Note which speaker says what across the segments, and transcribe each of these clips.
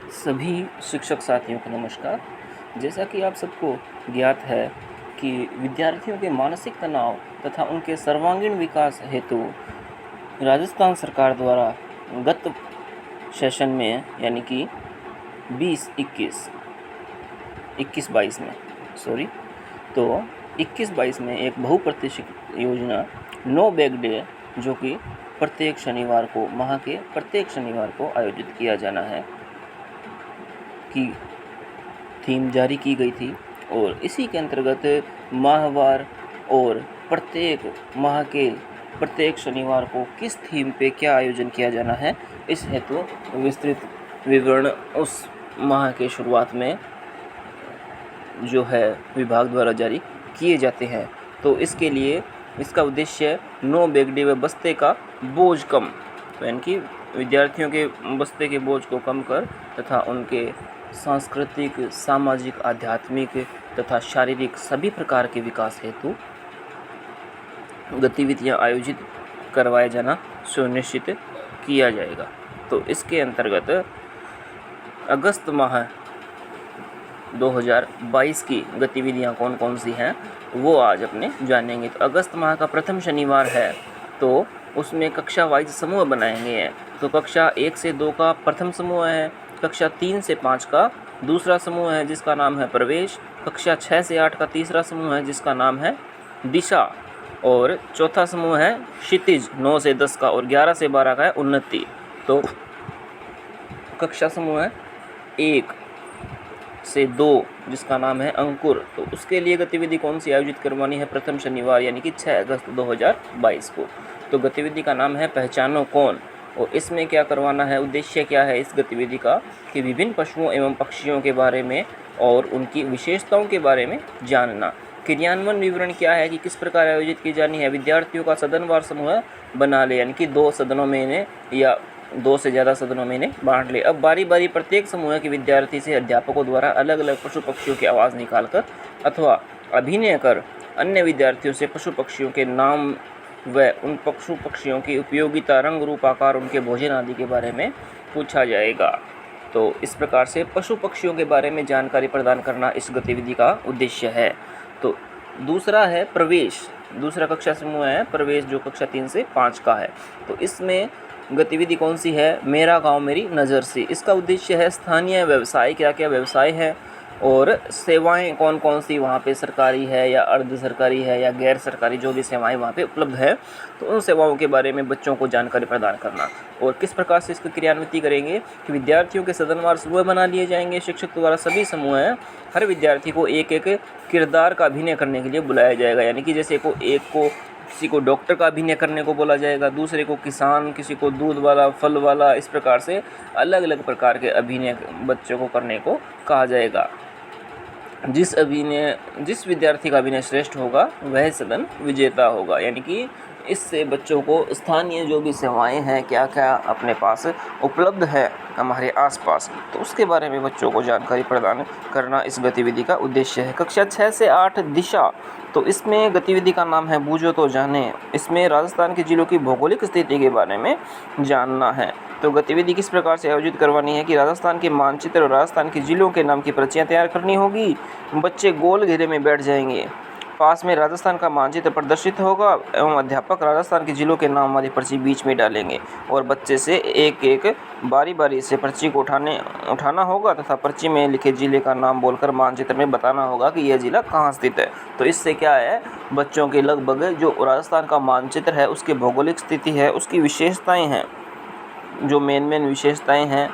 Speaker 1: सभी शिक्षक साथियों को नमस्कार। जैसा कि आप सबको ज्ञात है कि विद्यार्थियों के मानसिक तनाव तथा उनके सर्वांगीण विकास हेतु राजस्थान सरकार द्वारा गत सेशन में यानी कि 21-22 में तो 21-22 में एक बहुप्रतीक्षित योजना नो बैग डे, जो कि प्रत्येक शनिवार को माह के प्रत्येक शनिवार को आयोजित किया जाना है, की थीम जारी की गई थी। और इसी के अंतर्गत माहवार और प्रत्येक माह के प्रत्येक शनिवार को किस थीम पे क्या आयोजन किया जाना है, इस हेतु विस्तृत विवरण उस माह के शुरुआत में जो है विभाग द्वारा जारी किए जाते हैं। तो इसके लिए इसका उद्देश्य नो बैग डे व बस्ते का बोझ कम, तो यानी कि विद्यार्थियों के बस्ते के बोझ को कम कर तथा उनके सांस्कृतिक, सामाजिक, आध्यात्मिक तथा शारीरिक सभी प्रकार के विकास हेतु गतिविधियां आयोजित करवाया जाना सुनिश्चित किया जाएगा। तो इसके अंतर्गत अगस्त माह 2022 की गतिविधियां कौन कौन सी हैं वो आज अपने जानेंगे। तो अगस्त माह का प्रथम शनिवार है, तो उसमें कक्षा वाइज समूह बनाएंगे हैं। तो कक्षा 1 से 2 का प्रथम समूह है, कक्षा 3 से 5 का दूसरा समूह है जिसका नाम है प्रवेश, कक्षा 6 से 8 का तीसरा समूह है जिसका नाम है दिशा, और चौथा समूह है क्षितिज 9 से 10 का, और 11 से 12 का है उन्नति। तो कक्षा समूह है 1 से 2 जिसका नाम है अंकुर, तो उसके लिए गतिविधि कौन सी आयोजित करवानी है प्रथम शनिवार यानी कि 6 अगस्त 2022 को। तो गतिविधि का नाम है पहचानो कौन, और इसमें क्या करवाना है, उद्देश्य क्या है इस गतिविधि का कि विभिन्न पशुओं एवं पक्षियों के बारे में और उनकी विशेषताओं के बारे में जानना। क्रियान्वयन विवरण क्या है कि किस प्रकार आयोजित की जानी है, विद्यार्थियों का सदनवार समूह बना ले, यानी कि 2 सदनों में इन्हें या 2 से ज़्यादा सदनों में इन्हें बांट ले। अब बारी बारी प्रत्येक समूह के विद्यार्थी से अध्यापकों द्वारा अलग अलग पशु पक्षियों की आवाज़ निकालकर अथवा अभिनय कर अन्य विद्यार्थियों से पशु पक्षियों के नाम व उन पशु पक्षियों की उपयोगिता, रंग, रूप, आकार, उनके भोजन आदि के बारे में पूछा जाएगा। तो इस प्रकार से पशु पक्षियों के बारे में जानकारी प्रदान करना इस गतिविधि का उद्देश्य है। तो दूसरा है प्रवेश, दूसरा कक्षा समूह है प्रवेश जो कक्षा 3 से 5 का है। तो इसमें गतिविधि कौन सी है, मेरा गांव मेरी नज़र से। इसका उद्देश्य है स्थानीय व्यवसाय, क्या क्या व्यवसाय है और सेवाएं कौन कौन सी वहाँ पे सरकारी है या अर्ध सरकारी है या गैर सरकारी, जो भी सेवाएं वहाँ पे उपलब्ध है, तो उन सेवाओं के बारे में बच्चों को जानकारी प्रदान करना। और किस प्रकार से इसकी क्रियान्विति करेंगे कि विद्यार्थियों के सदनवार समूह बना लिए जाएंगे, शिक्षक द्वारा सभी समूह हैं, हर विद्यार्थी को एक एक किरदार का अभिनय करने के लिए बुलाया जाएगा। यानी कि जैसे किसी को डॉक्टर का अभिनय करने को बोला जाएगा, दूसरे को किसान, किसी को दूध वाला, फल वाला, इस प्रकार से अलग अलग प्रकार के अभिनय बच्चों को करने को कहा जाएगा। जिस विद्यार्थी का अभिनय श्रेष्ठ होगा वह सदन विजेता होगा। यानी कि इससे बच्चों को स्थानीय जो भी सेवाएं हैं, क्या क्या अपने पास उपलब्ध है हमारे आसपास, तो उसके बारे में बच्चों को जानकारी प्रदान करना इस गतिविधि का उद्देश्य है। कक्षा 6 से 8 दिशा, तो इसमें गतिविधि का नाम है बूझो तो जाने। इसमें राजस्थान के जिलों की भौगोलिक स्थिति के बारे में जानना है। तो गतिविधि किस प्रकार से आयोजित करवानी है कि राजस्थान के मानचित्र और राजस्थान के जिलों के नाम की पर्चियाँ तैयार करनी होगी। बच्चे गोल घेरे में बैठ जाएंगे, पास में राजस्थान का मानचित्र प्रदर्शित होगा एवं अध्यापक राजस्थान के जिलों के नाम वाली पर्ची बीच में डालेंगे और बच्चे से एक एक बारी बारी से पर्ची को उठाना होगा तथा पर्ची में लिखे जिले का नाम बोलकर मानचित्र में बताना होगा कि यह जिला कहाँ स्थित है। तो इससे क्या है, बच्चों के लगभग जो राजस्थान का मानचित्र है उसकी भौगोलिक स्थिति है, उसकी विशेषताएँ हैं, जो मेन विशेषताएँ हैं,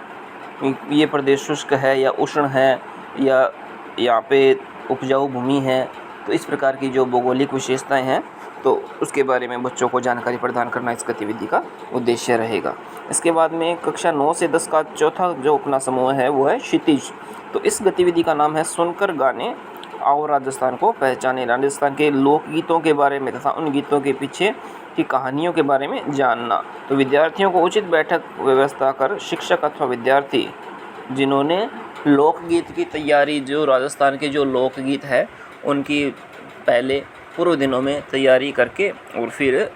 Speaker 1: ये प्रदेश शुष्क है या उष्ण है या यहाँ पे उपजाऊ भूमि है, तो इस प्रकार की जो भौगोलिक विशेषताएं हैं तो उसके बारे में बच्चों को जानकारी प्रदान करना इस गतिविधि का उद्देश्य रहेगा। इसके बाद में कक्षा 9 से 10 का चौथा जो अपना समूह है वो है क्षितिज। तो इस गतिविधि का नाम है सुनकर गाने आओ राजस्थान को पहचाने। राजस्थान के लोकगीतों के बारे में तथा उन गीतों के पीछे की कहानियों के बारे में जानना। तो विद्यार्थियों को उचित बैठक व्यवस्था कर शिक्षक अथवा विद्यार्थी जिन्होंने लोकगीत की तैयारी, जो राजस्थान के जो लोकगीत है उनकी पहले पूर्व दिनों में तैयारी करके और फिर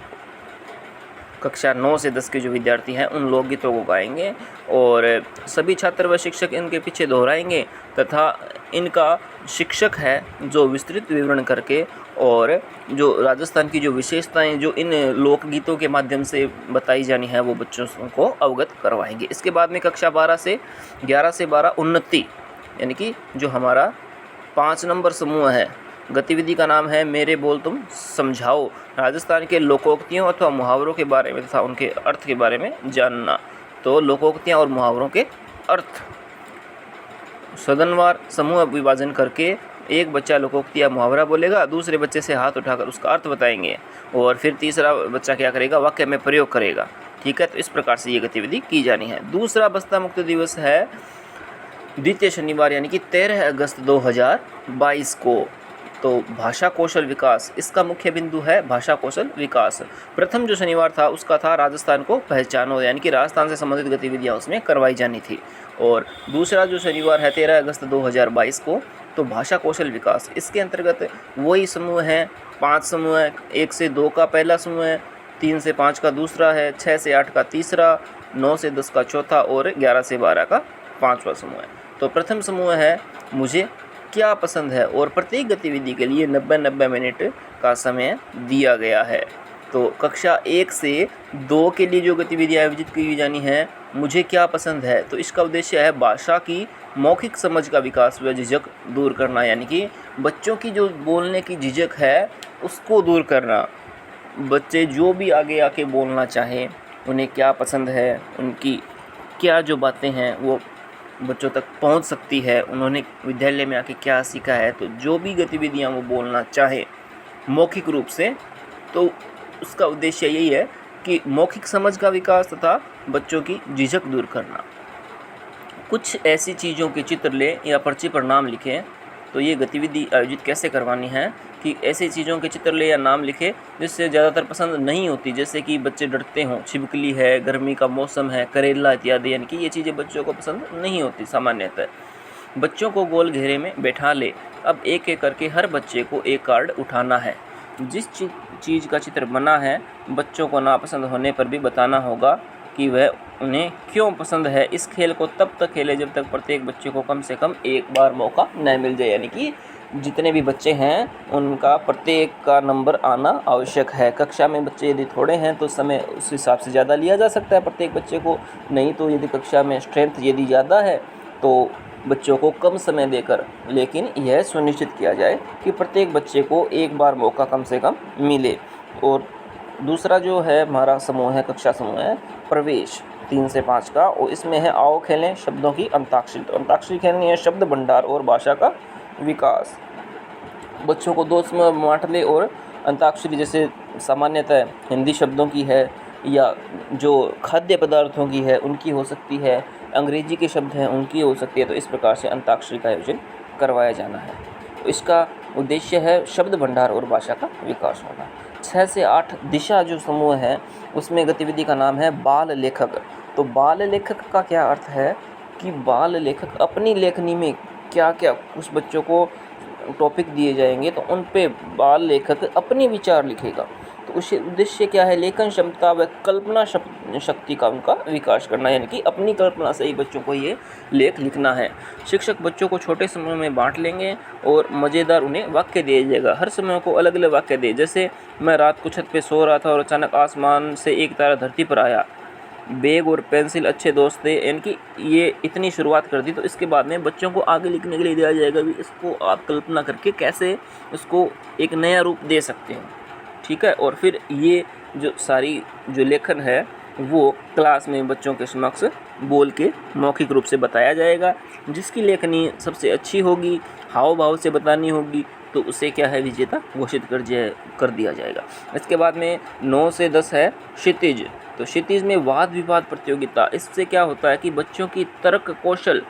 Speaker 1: कक्षा 9 से 10 के जो विद्यार्थी हैं उन लोकगीतों को गाएंगे और सभी छात्र व शिक्षक इनके पीछे दोहराएंगे तथा इनका शिक्षक है जो विस्तृत विवरण करके और जो राजस्थान की जो विशेषताएं जो इन लोकगीतों के माध्यम से बताई जानी है वो बच्चों को अवगत करवाएंगे। इसके बाद में कक्षा 11 से 12 उन्नति यानी कि जो हमारा 5 नंबर समूह है, गतिविधि का नाम है मेरे बोल तुम समझाओ। राजस्थान के लोकोक्तियों अथवा मुहावरों के बारे में तथा उनके अर्थ के बारे में जानना। तो लोकोक्तियाँ और मुहावरों के अर्थ, सदनवार समूह विभाजन करके एक बच्चा लोकोक्ति या मुहावरा बोलेगा, दूसरे बच्चे से हाथ उठाकर उसका अर्थ बताएंगे और फिर तीसरा बच्चा क्या करेगा, वाक्य में प्रयोग करेगा। ठीक है, तो इस प्रकार से ये गतिविधि की जानी है। दूसरा बस्ता मुक्त दिवस है द्वितीय शनिवार यानी कि 13 अगस्त 2022 को। तो भाषा कौशल विकास इसका मुख्य बिंदु है, भाषा कौशल विकास। प्रथम जो शनिवार था उसका था राजस्थान को पहचानो यानी कि राजस्थान से संबंधित गतिविधियां उसमें करवाई जानी थी। और दूसरा जो शनिवार है 13 अगस्त 2022 को, तो भाषा कौशल विकास, इसके अंतर्गत वही समूह हैं, 5 समूह है, 1 से 2 का पहला समूह है, 3 से 5 का दूसरा है, 6 से 8 का तीसरा, 9 से 10 का चौथा और 11 से 12 का 5वां समूह है। तो प्रथम समूह है मुझे क्या पसंद है और प्रत्येक गतिविधि के लिए 90 मिनट का समय दिया गया है। तो कक्षा 1 से 2 के लिए जो गतिविधियाँ आयोजित की जानी है, मुझे क्या पसंद है, तो इसका उद्देश्य है भाषा की मौखिक समझ का विकास व झिझक दूर करना, यानी कि बच्चों की जो बोलने की झिझक है उसको दूर करना। बच्चे जो भी आगे आके बोलना चाहें, उन्हें क्या पसंद है, उनकी क्या जो बातें हैं वो बच्चों तक पहुंच सकती है, उन्होंने विद्यालय में आके क्या सीखा है, तो जो भी गतिविधियां वो बोलना चाहे मौखिक रूप से, तो उसका उद्देश्य यही है कि मौखिक समझ का विकास तथा बच्चों की झिझक दूर करना। कुछ ऐसी चीज़ों के चित्र लें या पर्ची पर नाम लिखें। तो ये गतिविधि आयोजित कैसे करवानी है कि ऐसी चीज़ों के चित्र ले या नाम लिखे जिससे ज़्यादातर पसंद नहीं होती, जैसे कि बच्चे डरते हों, छिपकली है, गर्मी का मौसम है, करेला इत्यादि, यानी कि ये चीज़ें बच्चों को पसंद नहीं होती सामान्यतः। बच्चों को गोल घेरे में बैठा ले। अब एक एक करके हर बच्चे को एक कार्ड उठाना है। जिस चीज़ का चित्र बना है बच्चों को नापसंद होने पर भी बताना होगा कि वह उन्हें क्यों पसंद है। इस खेल को तब तक खेले जब तक प्रत्येक बच्चे को कम से कम एक बार मौका न मिल जाए, यानी कि जितने भी बच्चे हैं उनका प्रत्येक का नंबर आना आवश्यक है। कक्षा में बच्चे यदि थोड़े हैं तो समय उस हिसाब से ज़्यादा लिया जा सकता है प्रत्येक बच्चे को, नहीं तो यदि कक्षा में स्ट्रेंथ यदि ज़्यादा है तो बच्चों को कम समय देकर, लेकिन यह सुनिश्चित किया जाए कि प्रत्येक बच्चे को एक बार मौका कम से कम मिले। और दूसरा जो है हमारा समूह है, कक्षा समूह है प्रवेश 3 से 5 का, और इसमें है आओ खेलें शब्दों की अंताक्षरी। तो अंताक्षरी खेलनी है शब्द भंडार और भाषा का विकास। बच्चों को 2 समूह में बांट ले और अंताक्षरी जैसे सामान्यतः हिंदी शब्दों की है या जो खाद्य पदार्थों की है उनकी हो सकती है, अंग्रेजी के शब्द हैं उनकी हो सकती है। तो इस प्रकार से अंताक्षरी का आयोजन करवाया जाना है। तो इसका उद्देश्य है शब्द भंडार और भाषा का विकास होना। 6 से 8 दिशा जो समूह है उसमें गतिविधि का नाम है बाल लेखक। तो बाल लेखक का क्या अर्थ है कि बाल लेखक अपनी लेखनी में क्या क्या उस बच्चों को टॉपिक दिए जाएंगे तो उन पे बाल लेखक अपने विचार लिखेगा। तो उससे उद्देश्य क्या है, लेखन क्षमता व कल्पना शक्ति का उनका विकास करना, यानी कि अपनी कल्पना से ही बच्चों को ये लेख लिखना है। शिक्षक बच्चों को छोटे समूह में बांट लेंगे और मज़ेदार उन्हें वाक्य दिया जाएगा। हर समूह को अलग अलग वाक्य दे, जैसे मैं रात को छत पे सो रहा था और अचानक आसमान से एक तारा धरती पर आया, बैग और पेंसिल अच्छे दोस्त थे, यानी कि ये इतनी शुरुआत कर दी। तो इसके बाद में बच्चों को आगे लिखने के लिए दिया जाएगा भी इसको आप कल्पना करके कैसे उसको एक नया रूप दे सकते हैं। ठीक है, और फिर ये जो सारी जो लेखन है वो क्लास में बच्चों के समक्ष बोल के मौखिक रूप से बताया जाएगा। जिसकी लेखनी सबसे अच्छी होगी, हाव भाव से बतानी होगी, तो उसे क्या है विजेता घोषित कर दिया जाएगा। इसके बाद में 9 से 10 है क्षितिज। तो क्षितिज में वाद विवाद प्रतियोगिता। इससे क्या होता है कि बच्चों की तर्क कौशल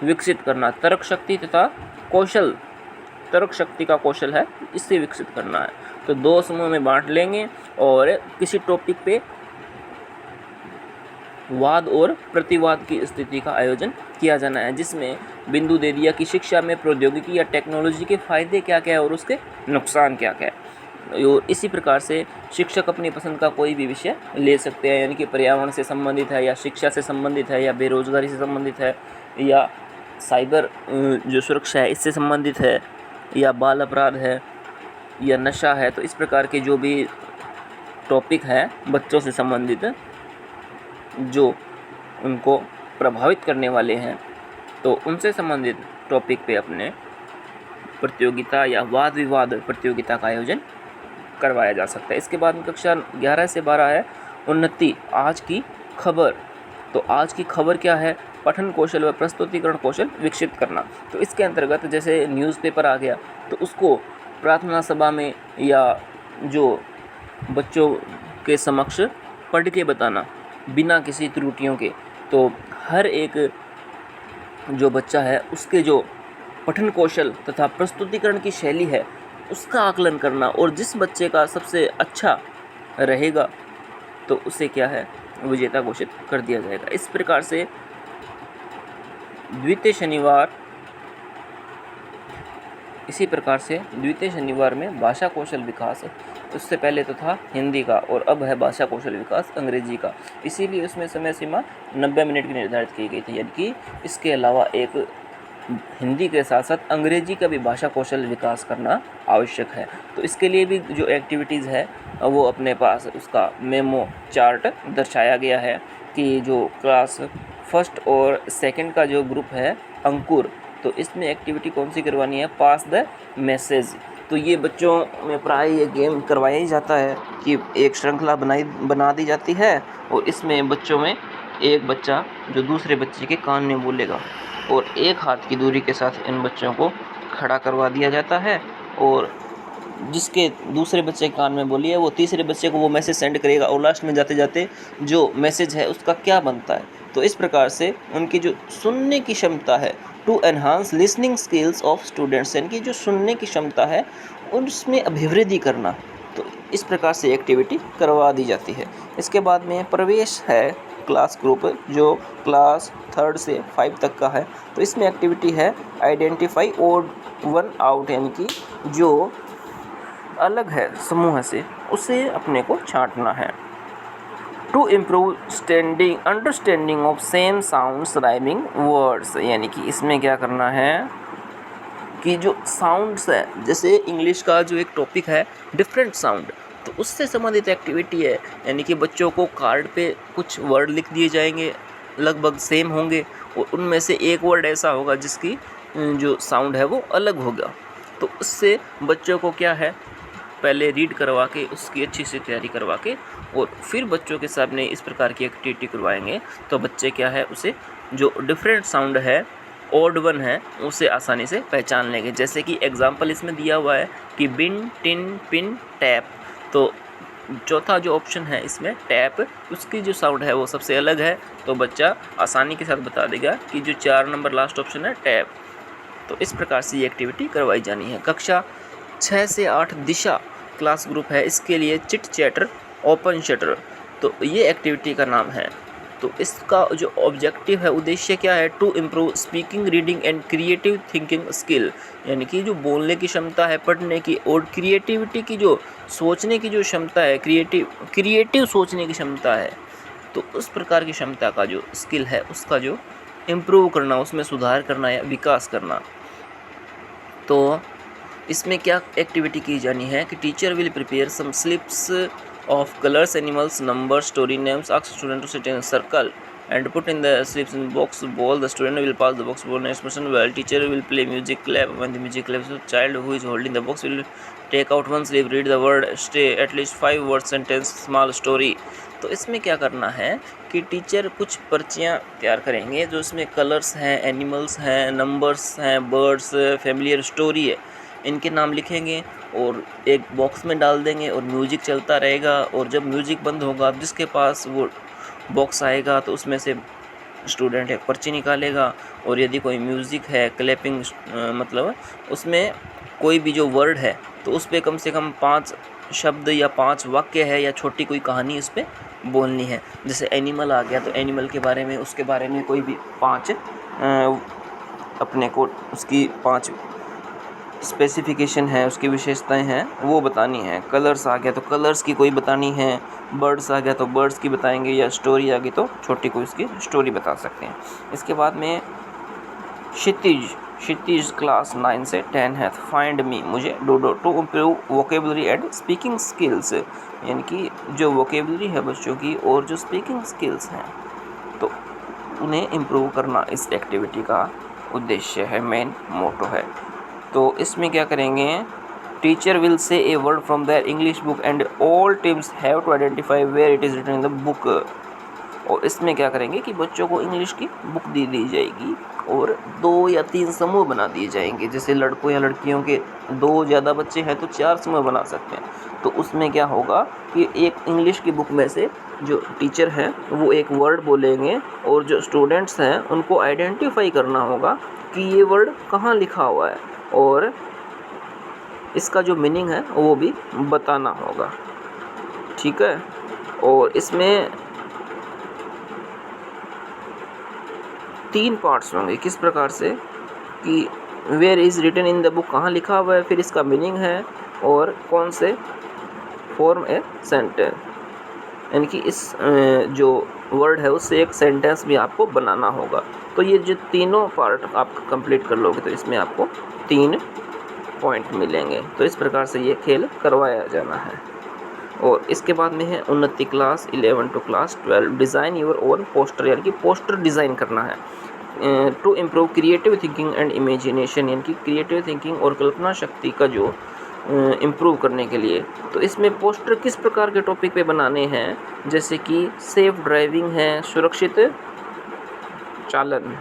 Speaker 1: विकसित करना, तर्क शक्ति तथा कौशल, तर्क शक्ति का कौशल है इससे विकसित करना है। तो 2 समूह में बांट लेंगे और किसी टॉपिक पे वाद और प्रतिवाद की स्थिति का आयोजन किया जाना है, जिसमें बिंदु दे दिया कि शिक्षा में प्रौद्योगिकी या टेक्नोलॉजी के फ़ायदे क्या क्या है और उसके नुकसान क्या क्या है। और इसी प्रकार से शिक्षक अपनी पसंद का कोई भी विषय ले सकते हैं, यानी कि पर्यावरण से संबंधित है या शिक्षा से संबंधित है या बेरोजगारी से संबंधित है या साइबर जो सुरक्षा है इससे संबंधित है या बाल अपराध है या नशा है। तो इस प्रकार के जो भी टॉपिक है बच्चों से संबंधित जो उनको प्रभावित करने वाले हैं, तो उनसे संबंधित टॉपिक पे अपने प्रतियोगिता या वाद विवाद प्रतियोगिता का आयोजन करवाया जा सकता है। इसके बाद में कक्षा 11 से 12 है उन्नति आज की खबर। तो आज की खबर क्या है? पठन कौशल व प्रस्तुतिकरण कौशल विकसित करना। तो इसके अंतर्गत जैसे न्यूज़पेपर आ गया तो उसको प्रार्थना सभा में या जो बच्चों के समक्ष पढ़ के बताना बिना किसी त्रुटियों के। तो हर एक जो बच्चा है उसके जो पठन कौशल तथा प्रस्तुतिकरण की शैली है उसका आकलन करना, और जिस बच्चे का सबसे अच्छा रहेगा तो उसे क्या है विजेता घोषित कर दिया जाएगा। इस प्रकार से द्वितीय शनिवार में भाषा कौशल विकास, उससे पहले तो था हिंदी का और अब है भाषा कौशल विकास अंग्रेजी का। इसीलिए उसमें समय सीमा 90 मिनट की निर्धारित की गई थी, यानी कि इसके अलावा एक हिंदी के साथ साथ अंग्रेजी का भी भाषा कौशल विकास करना आवश्यक है। तो इसके लिए भी जो एक्टिविटीज़ है वो अपने पास उसका मेमो चार्ट दर्शाया गया है कि जो क्लास फर्स्ट और सेकंड का जो ग्रुप है अंकुर, तो इसमें एक्टिविटी कौन सी करवानी है? पास द मैसेज। तो ये बच्चों में प्राय ये गेम करवाया ही जाता है कि एक श्रृंखला बना दी जाती है और इसमें बच्चों में एक बच्चा जो दूसरे बच्चे के कान में बोलेगा और एक हाथ की दूरी के साथ इन बच्चों को खड़ा करवा दिया जाता है, और जिसके दूसरे बच्चे के कान में बोली है वो तीसरे बच्चे को वो मैसेज सेंड करेगा और लास्ट में जाते जाते जो मैसेज है उसका क्या बनता है। तो इस प्रकार से उनकी जो सुनने की क्षमता है, to enhance listening skills of students, यानी कि जो सुनने की क्षमता है उसमें अभिवृद्धि करना। तो इस प्रकार से एक्टिविटी करवा दी जाती है। इसके बाद में प्रवेश है क्लास ग्रुप जो क्लास 3 से 5 तक का है। तो इसमें एक्टिविटी है आइडेंटिफाई ओड वन आउट, यानी कि जो अलग है समूह से उसे अपने को छांटना है। To improve understanding of same sounds rhyming words, यानी कि इसमें क्या करना है कि जो साउंड्स है, जैसे इंग्लिश का जो एक टॉपिक है डिफरेंट साउंड, तो उससे संबंधित एक्टिविटी है। यानी कि बच्चों को कार्ड पे कुछ वर्ड लिख दिए जाएंगे, लगभग सेम होंगे और उनमें से एक वर्ड ऐसा होगा जिसकी जो साउंड है वो अलग होगा। तो उससे बच्चों को क्या है पहले रीड करवा के उसकी अच्छी से तैयारी करवा के और फिर बच्चों के सामने इस प्रकार की एक्टिविटी करवाएंगे तो बच्चे क्या है उसे जो डिफरेंट साउंड है ऑड वन है उसे आसानी से पहचान लेंगे। जैसे कि एग्जांपल इसमें दिया हुआ है कि बिन टिन पिन टैप, तो चौथा जो ऑप्शन है इसमें टैप, उसकी जो साउंड है वो सबसे अलग है, तो बच्चा आसानी के साथ बता देगा कि जो 4 नंबर लास्ट ऑप्शन है टैप। तो इस प्रकार से ये एक्टिविटी करवाई जानी है। कक्षा 6 से 8 दिशा क्लास ग्रुप है, इसके लिए चिट चैटर ओपन शटर, तो ये एक्टिविटी का नाम है। तो इसका जो ऑब्जेक्टिव है उद्देश्य क्या है? To improve speaking reading and creative thinking skill, यानी कि जो बोलने की क्षमता है पढ़ने की और क्रिएटिविटी की जो सोचने की जो क्षमता है क्रिएटिव सोचने की क्षमता है, तो उस प्रकार की क्षमता का जो स्किल है उसका जो इम्प्रूव करना, उसमें सुधार करना या विकास करना। तो इसमें क्या एक्टिविटी की जानी है कि teacher will prepare some slips of colors, animals, numbers, story names, ask student to sit in a circle and put in the slips in box ball. The student will pass the box ball next person, while teacher will play music clap. When the music claps, the child who is holding the box will take out one slip, read the word, stay at least 5 word sentence, small story. तो इसमें क्या करना है कि teacher कुछ पर्चियाँ तैयार करेंगे जो इसमें कलर्स हैं, एनिमल्स हैं, नंबर्स हैं, बर्ड्स, फैमिलियर स्टोरी है, इनके नाम लिखेंगे और एक बॉक्स में डाल देंगे और म्यूजिक चलता रहेगा। और जब म्यूजिक बंद होगा जिसके पास वो बॉक्स आएगा तो उसमें से स्टूडेंट एक पर्ची निकालेगा और यदि कोई म्यूजिक है क्लैपिंग मतलब उसमें कोई भी जो वर्ड है तो उस पर कम से कम 5 शब्द या 5 वाक्य है या छोटी कोई कहानी उस पर बोलनी है। जैसे एनिमल आ गया तो एनिमल के बारे में उसके बारे में कोई भी 5 अपने को उसकी 5 स्पेसिफिकेशन है, उसकी विशेषताएं हैं वो बतानी है। कलर्स आ गया तो कलर्स की कोई बतानी है, बर्ड्स आ गया तो बर्ड्स की बताएंगे, या स्टोरी आ गई तो छोटी कोई उसकी स्टोरी बता सकते हैं। इसके बाद में क्षितिज क्लास 9 से 10 है। फाइंड मी, मुझे डूडो, to improve vocabulary and speaking skills, यानी कि जो वोकेबलरी है बच्चों की और जो स्पीकिंग स्किल्स हैं तो उन्हें इम्प्रूव करना इस एक्टिविटी का उद्देश्य है, मेन मोटो है। तो इसमें क्या करेंगे, teacher will say a word from their English book and all teams have to identify where it is written in the book. और इसमें क्या करेंगे कि बच्चों को इंग्लिश की बुक दी जाएगी और 2 या 3 समूह बना दिए जाएंगे। जैसे लड़कों या लड़कियों के 2 ज़्यादा बच्चे हैं तो 4 समूह बना सकते हैं। तो उसमें क्या होगा कि एक इंग्लिश की बुक में से जो टीचर है वो एक वर्ड बोलेंगे और जो स्टूडेंट्स हैं उनको आइडेंटिफाई करना होगा कि ये वर्ड कहाँ लिखा हुआ है और इसका जो मीनिंग है वो भी बताना होगा, ठीक है। और इसमें 3 पार्ट्स होंगे। किस प्रकार से कि where is written in the book, कहाँ लिखा हुआ है, फिर इसका मीनिंग है और कौन से फॉर्म ए सेंटेंस, यानी कि इस जो वर्ड है उससे एक सेंटेंस भी आपको बनाना होगा। तो ये जो तीनों पार्ट आप कंप्लीट कर लोगे तो इसमें आपको 3 पॉइंट मिलेंगे। तो इस प्रकार से ये खेल करवाया जाना है। और इसके बाद में है Unnati class 11 to class 12, design your own poster, यानी कि पोस्टर डिज़ाइन करना है। To improve creative thinking and imagination, यानी कि क्रिएटिव थिंकिंग और कल्पना शक्ति का जो इम्प्रूव करने के लिए। तो इसमें पोस्टर किस प्रकार के टॉपिक पे बनाने हैं, जैसे कि सेफ ड्राइविंग है, सुरक्षित चालन,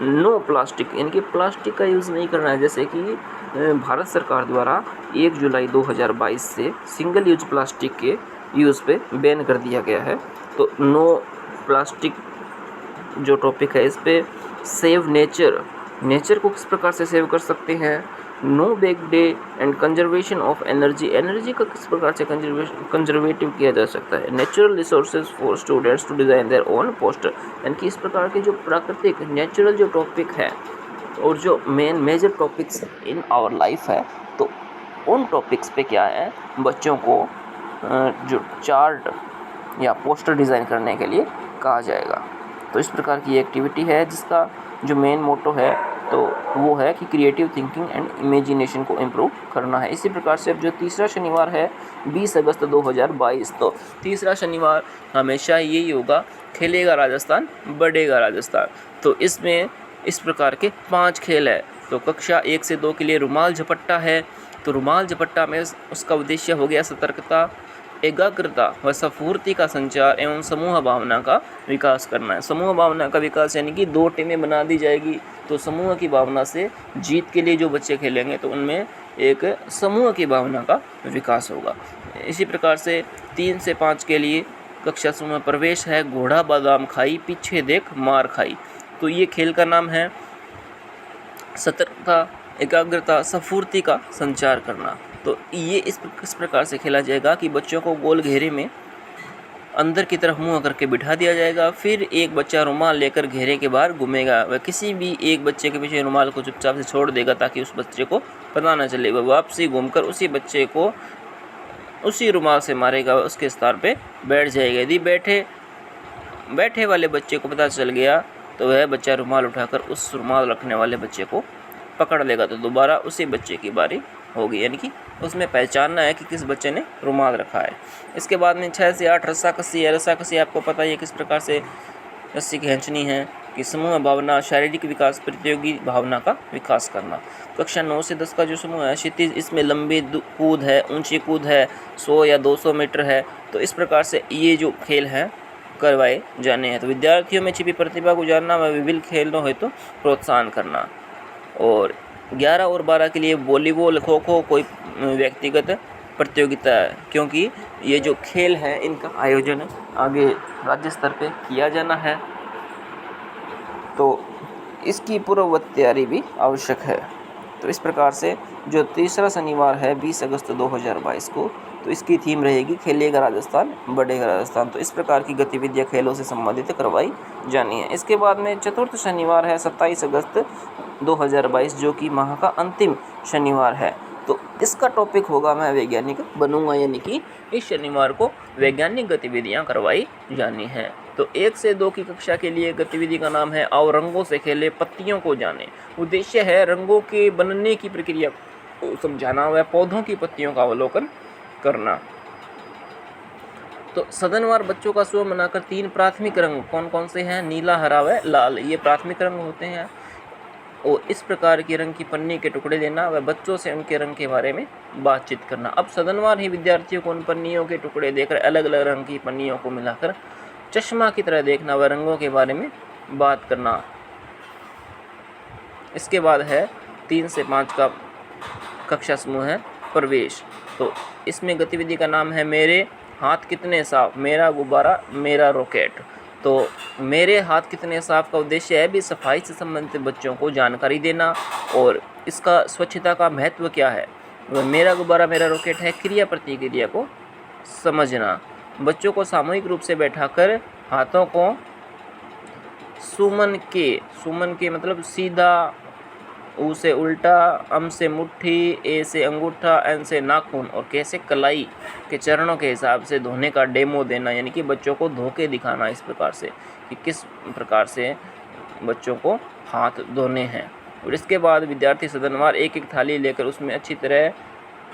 Speaker 1: नो प्लास्टिक, यानी कि प्लास्टिक का यूज़ नहीं करना है। जैसे कि भारत सरकार द्वारा 1 जुलाई 2022 से सिंगल यूज प्लास्टिक के यूज़ पे बैन कर दिया गया है। तो नो प्लास्टिक जो टॉपिक है इस पे सेव नेचर को किस प्रकार से सेव कर सकते हैं, no bag day and conservation of energy का किस प्रकार से कंजर्वेटिव किया जा सकता है, natural resources for students to design their own poster, यानी कि इस प्रकार के जो प्राकृतिक नेचुरल जो टॉपिक है और जो major topics in our life है तो उन टॉपिक्स पे क्या है बच्चों को जो चार्ट या पोस्टर डिज़ाइन करने के लिए कहा जाएगा। तो इस प्रकार की एक्टिविटी है जिसका जो मेन मोटो है तो वो है कि क्रिएटिव थिंकिंग एंड इमेजिनेशन को इम्प्रूव करना है। इसी प्रकार से अब जो तीसरा शनिवार है 20 अगस्त 2022, तो तीसरा शनिवार हमेशा यही होगा, खेलेगा राजस्थान बढ़ेगा राजस्थान। तो इसमें इस प्रकार के 5 खेल है। तो कक्षा 1 से 2 के लिए रुमाल झपट्टा है। तो रुमाल झपट्टा में उसका उद्देश्य हो गया सतर्कता, एकाग्रता व स्फूर्ति का संचार एवं समूह भावना का विकास करना है। समूह भावना का विकास यानी कि 2 टीमें बना दी जाएगी। तो समूह की भावना से जीत के लिए जो बच्चे खेलेंगे तो उनमें एक समूह की भावना का विकास होगा। इसी प्रकार से 3 से 5 के लिए कक्षा समूह प्रवेश है, घोड़ा बादाम खाई पीछे देख मार खाई। तो ये खेल का नाम है सतर्कता, एकाग्रता, स्फूर्ति का संचार करना। तो ये इस प्रकार से खेला जाएगा कि बच्चों को गोल घेरे में अंदर की तरफ मुँह करके बिठा दिया जाएगा। फिर एक बच्चा रुमाल लेकर घेरे के बाहर घूमेगा। वह किसी भी एक बच्चे के पीछे रुमाल को चुपचाप से छोड़ देगा ताकि उस बच्चे को पता ना चले। वह वापसी घूमकर उसी बच्चे को उसी रुमाल से मारेगा, उसके स्थान पे बैठ जाएगा। यदि बैठे वाले बच्चे को पता चल गया तो वह बच्चा रुमाल उठाकर उस रुमाल रखने वाले बच्चे को पकड़ लेगा। तो दोबारा उसी बच्चे की बारी होगी, यानी कि उसमें पहचानना है कि किस बच्चे ने रुमाल रखा है। इसके बाद में 6 से 8 रस्सा कसी है। रस्सा कसी आपको पता है किस प्रकार से रस्सी खींचनी है कि समूह भावना, शारीरिक विकास, प्रतियोगी भावना का विकास करना। कक्षा 9 से 10 का जो समूह है क्षितिज, इसमें लंबी कूद है, ऊंची कूद है, 100 या 200 मीटर है। तो इस प्रकार से ये जो खेल हैं करवाए जाने हैं। तो विद्यार्थियों में छिपी प्रतिभा को जानना व विभिन्न खेलों हेतु प्रोत्साहन करना। और 11 और 12 के लिए वॉलीबॉल, खो खो कोई व्यक्तिगत प्रतियोगिता है, क्योंकि ये जो खेल है इनका आयोजन आगे राज्य स्तर पे किया जाना है। तो इसकी पूर्ववत तैयारी भी आवश्यक है। तो इस प्रकार से जो तीसरा शनिवार है 20 अगस्त 2022 को तो इसकी थीम रहेगी खेलेगा राजस्थान बढ़ेगा राजस्थान। तो इस प्रकार की गतिविधियाँ खेलों से संबंधित करवाई जानी है। इसके बाद में चतुर्थ शनिवार है 27 अगस्त 2022, जो कि माह का अंतिम शनिवार है। तो इसका टॉपिक होगा मैं वैज्ञानिक बनूंगा, यानी कि इस शनिवार को वैज्ञानिक गतिविधियां करवाई जानी है। तो 1 से 2 की कक्षा के लिए गतिविधि का नाम है आओ रंगों से खेले पत्तियों को जाने। उद्देश्य है रंगों के बनने की प्रक्रिया को समझाना व पौधों की पत्तियों का अवलोकन करना। तो सदनवार बच्चों का सुबह मनाकर 3 प्राथमिक रंग कौन कौन से हैं? नीला, हरा व लाल, ये प्राथमिक रंग होते हैं। और इस प्रकार के रंग की पन्नी के टुकड़े लेना व बच्चों से उनके रंग के बारे में बातचीत करना। अब सदनवार ही विद्यार्थियों को उन पन्नियों के टुकड़े देकर अलग अलग रंग की पन्नियों को मिलाकर चश्मा की तरह देखना व रंगों के बारे में बात करना। इसके बाद है 3 से 5 का कक्षा समूह है प्रवेश। तो इसमें गतिविधि का नाम है मेरे हाथ कितने साफ, मेरा गुब्बारा मेरा रॉकेट। तो मेरे हाथ कितने साफ का उद्देश्य है भी सफाई से संबंधित बच्चों को जानकारी देना और इसका स्वच्छता का महत्व क्या है। वह मेरा गुब्बारा मेरा रॉकेट है क्रिया प्रतिक्रिया को समझना। बच्चों को सामूहिक रूप से बैठाकर हाथों को सुमन के मतलब सीधा, ऊ से उल्टा, अम से मुट्ठी, ए से अंगूठा, एन से नाखून और के से कलाई के चरणों के हिसाब से धोने का डेमो देना, यानी कि बच्चों को धो के दिखाना इस प्रकार से कि किस प्रकार से बच्चों को हाथ धोने हैं। और इसके बाद विद्यार्थी सदनवार एक एक थाली लेकर उसमें अच्छी तरह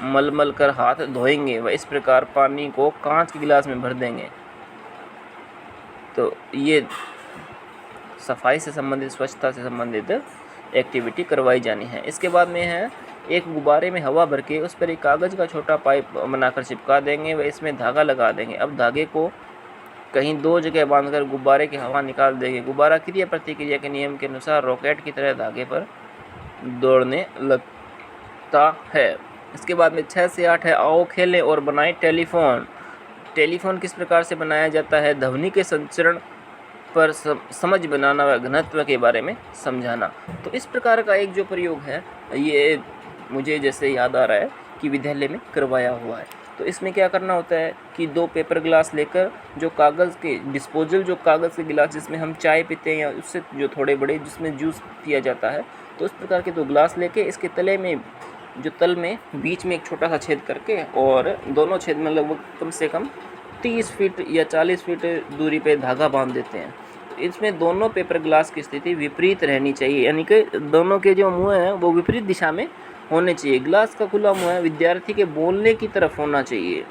Speaker 1: मल कर हाथ धोएंगे व इस प्रकार पानी को कांच के गिलास में भर देंगे। तो ये सफाई से संबंधित, स्वच्छता से संबंधित एक्टिविटी करवाई जानी है। इसके बाद में है एक गुब्बारे में हवा भर के उस पर एक कागज़ का छोटा पाइप बनाकर चिपका देंगे व इसमें धागा लगा देंगे। अब धागे को कहीं 2 जगह बांधकर गुब्बारे की हवा निकाल देंगे। गुब्बारा क्रिया प्रतिक्रिया के नियम के अनुसार रॉकेट की तरह धागे पर दौड़ने लगता है। इसके बाद में 6 से 8 है आओ खेलें और बनाएं टेलीफोन। टेलीफोन किस प्रकार से बनाया जाता है? ध्वनि के संचरण पर समझ बनाना व घनत्व के बारे में समझाना। तो इस प्रकार का एक जो प्रयोग है ये मुझे जैसे याद आ रहा है कि विद्यालय में करवाया हुआ है। तो इसमें क्या करना होता है कि 2 पेपर ग्लास लेकर जो कागज़ के डिस्पोजल जो कागज़ के गिलास जिसमें हम चाय पीते हैं या उससे जो थोड़े बड़े जिसमें जूस पिया जाता है, तो इस प्रकार के 2 ग्लास लेके इसके तले में जो तल में बीच में एक छोटा सा छेद करके और दोनों छेद में लगभग कम से कम 30 फीट या 40 फीट दूरी पे धागा बांध देते हैं। इसमें दोनों पेपर ग्लास की स्थिति विपरीत रहनी चाहिए, यानी कि दोनों के जो मुँह हैं वो विपरीत दिशा में होने चाहिए। ग्लास का खुला मुँह विद्यार्थी के बोलने की तरफ होना चाहिए।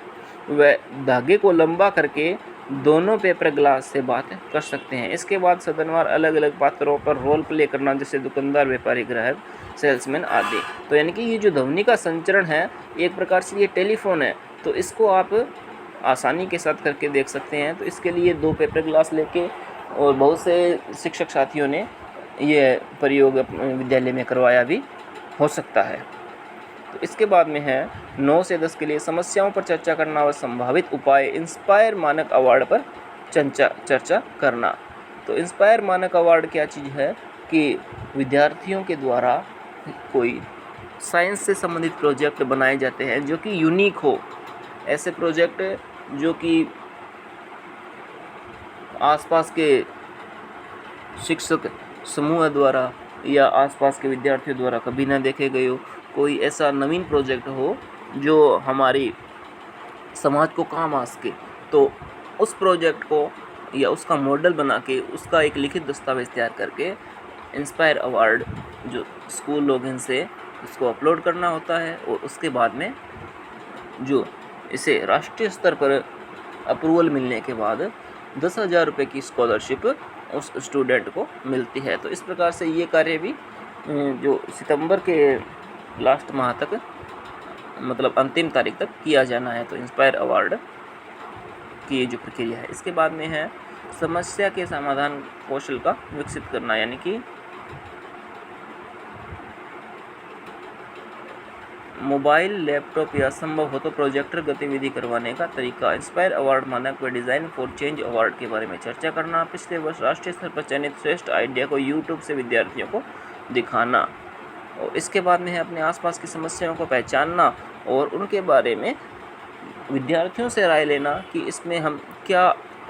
Speaker 1: वह धागे को लंबा करके दोनों पेपर ग्लास से बात कर सकते हैं। इसके बाद सदनवार अलग अलग पात्रों पर रोल प्ले करना, जैसे दुकानदार, व्यापारी, ग्राहक, सेल्समैन आदि। तो यानी कि ये जो ध्वनि का संचरण है एक प्रकार से ये टेलीफोन है, तो इसको आप आसानी के साथ करके देख सकते हैं। तो इसके लिए 2 पेपर ग्लास लेके और बहुत से शिक्षक साथियों ने ये प्रयोग विद्यालय में करवाया भी हो सकता है। तो इसके बाद में है 9 से 10 के लिए समस्याओं पर चर्चा करना व संभावित उपाय। इंस्पायर मानक अवार्ड पर चर्चा करना। तो इंस्पायर मानक अवार्ड क्या चीज़ है कि विद्यार्थियों के द्वारा कोई साइंस से संबंधित प्रोजेक्ट बनाए जाते हैं जो कि यूनिक हो। ऐसे प्रोजेक्ट जो कि आसपास के शिक्षक समूह द्वारा या आसपास के विद्यार्थियों द्वारा कभी ना देखे गए हो। कोई ऐसा नवीन प्रोजेक्ट हो जो हमारी समाज को काम आ सके, तो उस प्रोजेक्ट को या उसका मॉडल बना के उसका एक लिखित दस्तावेज़ तैयार करके इंस्पायर अवार्ड जो स्कूल लोगों से उसको अपलोड करना होता है। और उसके बाद में जो इसे राष्ट्रीय स्तर पर अप्रूवल मिलने के बाद 10,000 रुपये की स्कॉलरशिप उस स्टूडेंट को मिलती है। तो इस प्रकार से ये कार्य भी जो सितंबर के लास्ट माह तक, मतलब अंतिम तारीख तक किया जाना है। तो इंस्पायर अवार्ड की जो प्रक्रिया है। इसके बाद में है समस्या के समाधान कौशल का विकसित करना, यानी कि मोबाइल, लैपटॉप या संभव हो तो प्रोजेक्टर गतिविधि करवाने का तरीका। इंस्पायर अवार्ड मानक व डिज़ाइन फॉर चेंज अवार्ड के बारे में चर्चा करना। पिछले वर्ष राष्ट्रीय स्तर पर चयनित श्रेष्ठ आइडिया को यूट्यूब से विद्यार्थियों को दिखाना। और इसके बाद में है अपने आसपास की समस्याओं को पहचानना और उनके बारे में विद्यार्थियों से राय लेना कि इसमें हम क्या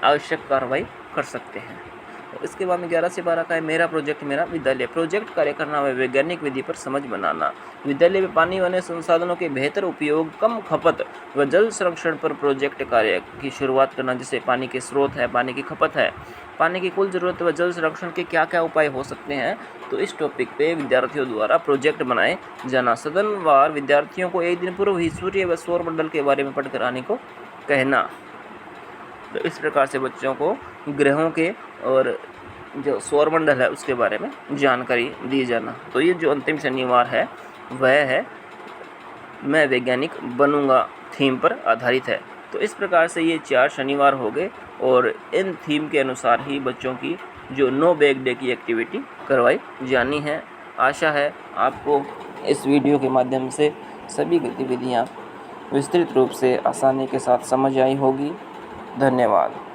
Speaker 1: आवश्यक कार्रवाई कर सकते हैं। और इसके बाद में 11 से 12 का है मेरा प्रोजेक्ट मेरा विद्यालय। प्रोजेक्ट कार्य करना व वैज्ञानिक विधि पर समझ बनाना। विद्यालय में पानी व संसाधनों के बेहतर उपयोग, कम खपत व जल संरक्षण पर प्रोजेक्ट कार्य की शुरुआत करना। जैसे पानी के स्रोत है, पानी की खपत है, पानी की कुल ज़रूरत व जल संरक्षण के क्या क्या उपाय हो सकते हैं, तो इस टॉपिक पे विद्यार्थियों द्वारा प्रोजेक्ट बनाए जाना। सदनवार विद्यार्थियों को एक दिन पूर्व ही सूर्य व सौरमंडल के बारे में पढ़कर आने को कहना। तो इस प्रकार से बच्चों को ग्रहों के और जो सौरमंडल है उसके बारे में जानकारी दी जाना। तो ये जो अंतिम शनिवार है वह है मैं वैज्ञानिक बनूंगा थीम पर आधारित है। तो इस प्रकार से ये 4 शनिवार हो गए और इन थीम के अनुसार ही बच्चों की जो नो बैग डे की एक्टिविटी करवाई जानी है। आशा है आपको इस वीडियो के माध्यम से सभी गतिविधियाँ विस्तृत रूप से आसानी के साथ समझ आई होगी। धन्यवाद।